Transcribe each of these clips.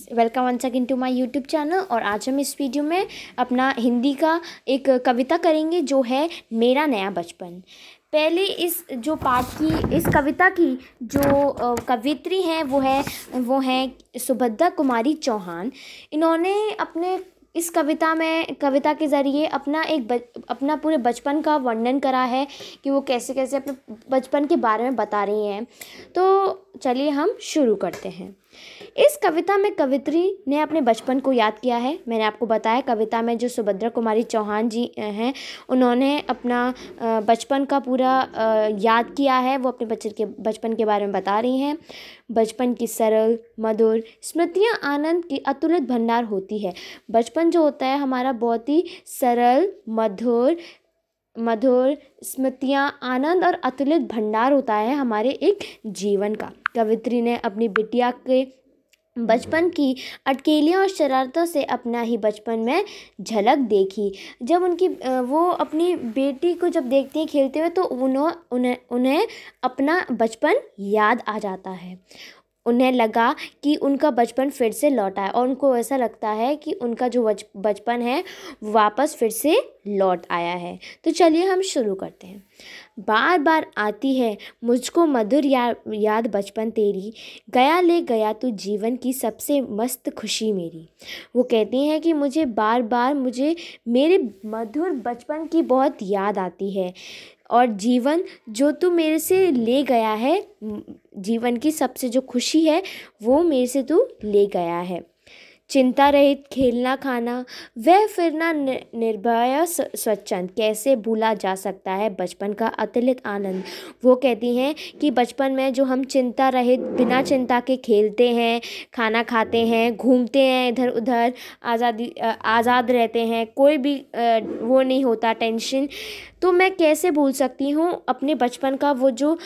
Welcome once again to my YouTube channel. और आज हम इस वीडियो में अपना हिंदी का एक कविता करेंगे जो है मेरा नया बचपन। पहले इस जो पाठ की इस कविता की जो कवित्री हैं वो है सुभद्रा कुमारी चौहान। इन्होंने अपने इस कविता के ज़रिए अपना पूरे बचपन का वर्णन करा है कि वो कैसे कैसे अपने बचपन के बारे में बता रही हैं। तो चलिए हम शुरू करते हैं। इस कविता में कवित्री ने अपने बचपन को याद किया है। मैंने आपको बताया कविता में जो सुभद्रा कुमारी चौहान जी हैं उन्होंने अपना बचपन का पूरा याद किया है। वो अपने बचपन के बारे में बता रही हैं। बचपन की सरल मधुर स्मृतियाँ आनंद की अतुलित भंडार होती है। बचपन जो होता है हमारा बहुत ही सरल मधुर स्मृतियाँ आनंद और अतुलित भंडार होता है हमारे एक जीवन का। कवित्री ने अपनी बिटिया के बचपन की अटकेलियों और शरारतों से अपना ही बचपन में झलक देखी। जब वो अपनी बेटी को जब देखती हैं खेलते हुए तो उन्हें अपना बचपन याद आ जाता है। उन्हें लगा कि उनका बचपन फिर से लौटा है और उनको ऐसा लगता है कि उनका जो बचपन है वापस फिर से लौट आया है। तो चलिए हम शुरू करते हैं। बार बार आती है मुझको मधुर याद बचपन तेरी, गया ले गया तू जीवन की सबसे मस्त खुशी मेरी। वो कहती हैं कि मुझे मेरे मधुर बचपन की बहुत याद आती है और जीवन जो तू मेरे से ले गया है, जीवन की सबसे जो खुशी है वो मेरे से तू ले गया है। चिंता रहित खेलना खाना वह फिरना निर्भय स्वच्छंद, कैसे भूला जा सकता है बचपन का अतुलित आनंद। वो कहती हैं कि बचपन में जो हम चिंता रहित बिना चिंता के खेलते हैं, खाना खाते हैं, घूमते हैं इधर उधर, आज़ाद रहते हैं, कोई भी वो नहीं होता टेंशन। तो मैं कैसे भूल सकती हूँ अपने बचपन का वो जो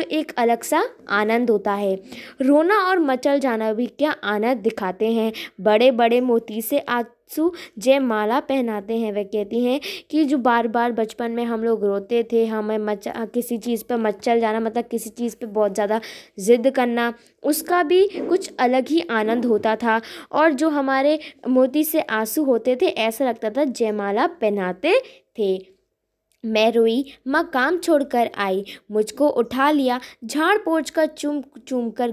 एक अलग सा आनंद होता है। रोना और मचल जाना भी क्या आनंद दिखाते हैं। बड़े बड़े मोती से आंसू जयमाला पहनाते हैं। वह कहती हैं कि जो बार बार बचपन में हम लोग रोते थे, हमें किसी चीज़ पर मचल जाना मतलब किसी चीज़ पे बहुत ज़्यादा ज़िद करना, उसका भी कुछ अलग ही आनंद होता था। और जो हमारे मोती से आंसू होते थे ऐसा लगता था जयमाला पहनाते थे। मैं रोई माँ काम छोड़कर आई, मुझको उठा लिया झाड़ पोंछ कर चूम चूम कर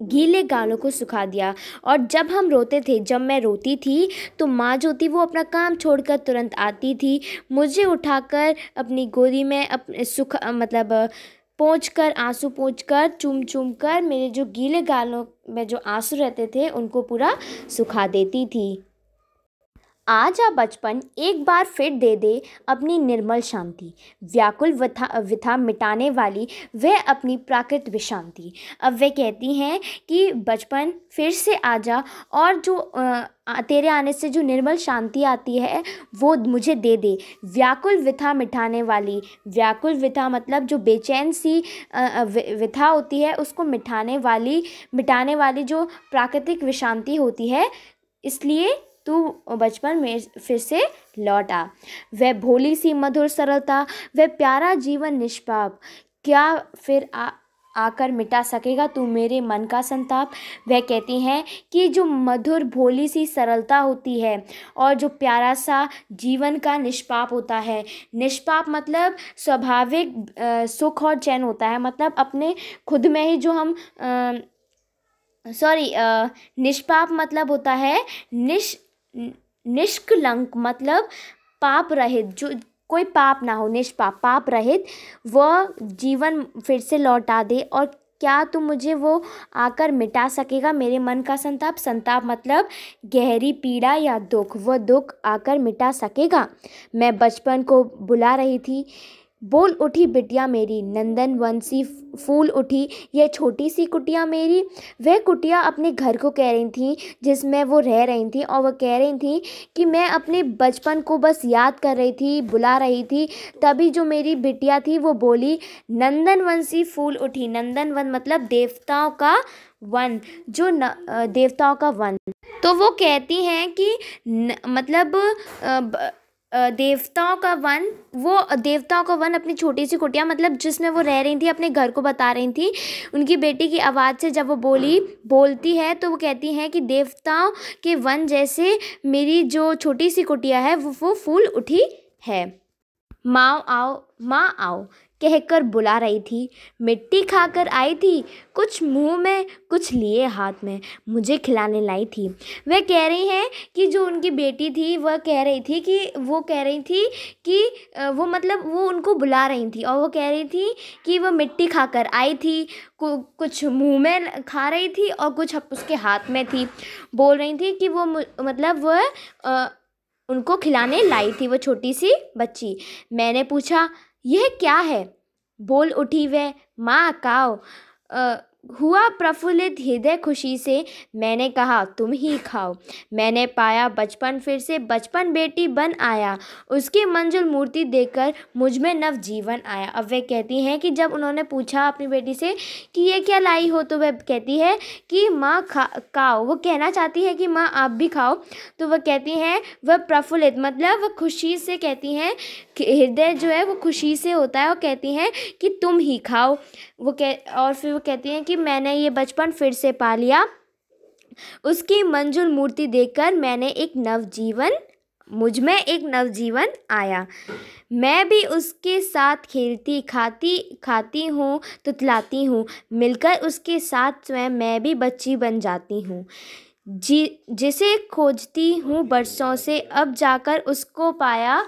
गीले गालों को सुखा दिया। और जब मैं रोती थी तो माँ जो थी वो अपना काम छोड़कर तुरंत आती थी, मुझे उठाकर अपनी गोदी में अपने आंसू पोंछ कर चूम चूम कर मेरे जो गीले गालों में जो आंसू रहते थे उनको पूरा सुखा देती थी। आजा बचपन एक बार फिर दे दे अपनी निर्मल शांति, व्याकुल व्यथा मिटाने वाली वह अपनी प्राकृत विशांति। अब वे कहती हैं कि बचपन फिर से आजा और जो तेरे आने से जो निर्मल शांति आती है वो मुझे दे दे। व्याकुल व्यथा मिटाने वाली, व्याकुल व्यथा मतलब जो बेचैन सी व्यथा होती है उसको मिटाने वाली जो प्राकृतिक विशांति होती है, इसलिए तू बचपन में फिर से लौट आ। वह भोली सी मधुर सरलता, वह प्यारा जीवन निष्पाप, क्या फिर आकर मिटा सकेगा तू मेरे मन का संताप। वह कहती हैं कि जो मधुर भोली सी सरलता होती है और जो प्यारा सा जीवन का निष्पाप होता है, निष्पाप मतलब स्वाभाविक सुख और चैन होता है, मतलब अपने खुद में ही जो हम निष्पाप मतलब होता है निष्कलंक, मतलब पाप रहित, जो कोई पाप ना हो, निष्पाप पाप रहित, वह जीवन फिर से लौटा दे। और क्या तू मुझे वो आकर मिटा सकेगा मेरे मन का संताप। संताप मतलब गहरी पीड़ा या दुख, वह दुख आकर मिटा सकेगा। मैं बचपन को बुला रही थी, बोल उठी बिटिया मेरी, नंदन वन सी फूल उठी यह छोटी सी कुटिया मेरी। वह कुटिया अपने घर को कह रही थी जिसमें वो रह रही थी, और वह कह रही थी कि मैं अपने बचपन को बस याद कर रही थी, बुला रही थी। तभी जो मेरी बिटिया थी वो बोली नंदन वन सी फूल उठी। नंदन वन मतलब देवताओं का वन, देवताओं का वन। तो वो कहती हैं कि मतलब देवताओं का वन, वो देवताओं का वन अपनी छोटी सी कुटिया, मतलब जिसमें वो रह रही थी, अपने घर को बता रही थी। उनकी बेटी की आवाज़ से जब वो बोलती है तो वो कहती हैं कि देवताओं के वन जैसे मेरी जो छोटी सी कुटिया है वो फूल उठी है। माँ आओ कहकर बुला रही थी। मिट्टी खाकर आई थी, कुछ मुंह में कुछ लिए हाथ में, मुझे खिलाने लाई थी। वह कह रही हैं कि जो उनकी बेटी थी वह कह रही थी कि वो मतलब वो उनको बुला रही थी, और वो कह रही थी कि वो मिट्टी खाकर आई थी, कुछ मुंह में खा रही थी और कुछ उसके हाथ में थी। बोल रही थी कि वो मतलब वह उनको खिलाने लाई थी, वो छोटी सी बच्ची। मैंने पूछा यह क्या है? बोल उठी वह, माँ काओ। हुआ प्रफुल्लित हृदय खुशी से। मैंने कहा तुम ही खाओ। मैंने पाया बचपन फिर से, बचपन बेटी बन आया, उसकी मंजुल मूर्ति देखकर मुझ में नव जीवन आया। अब वे कहती हैं कि जब उन्होंने पूछा अपनी बेटी से कि ये क्या लाई हो, तो वह कहती है कि माँ खाओ। वो कहना चाहती है कि माँ आप भी खाओ। तो वह कहती हैं, वह प्रफुल्लित मतलब वह खुशी से कहती हैं, हृदय जो है वो खुशी से होता है, और कहती हैं कि तुम ही खाओ। और फिर वो कहती हैं कि मैंने ये बचपन फिर से पा लिया, उसकी मंजुल मूर्ति देखकर मुझ में एक नवजीवन आया। मैं भी उसके साथ खेलती खाती हूँ, तुतलाती हूँ, मिलकर उसके साथ स्वयं मैं भी बच्ची बन जाती हूँ। जिसे खोजती हूँ बरसों से, अब जाकर उसको पाया,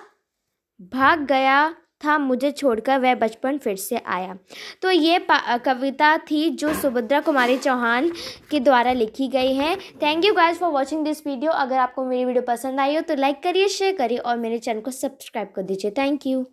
भाग गया था मुझे छोड़कर वह बचपन फिर से आया। तो ये कविता थी जो सुभद्रा कुमारी चौहान के द्वारा लिखी गई है। Thank you guys for watching this video. अगर आपको मेरी वीडियो पसंद आई हो तो लाइक करिए, शेयर करिए और मेरे चैनल को सब्सक्राइब कर दीजिए। Thank you.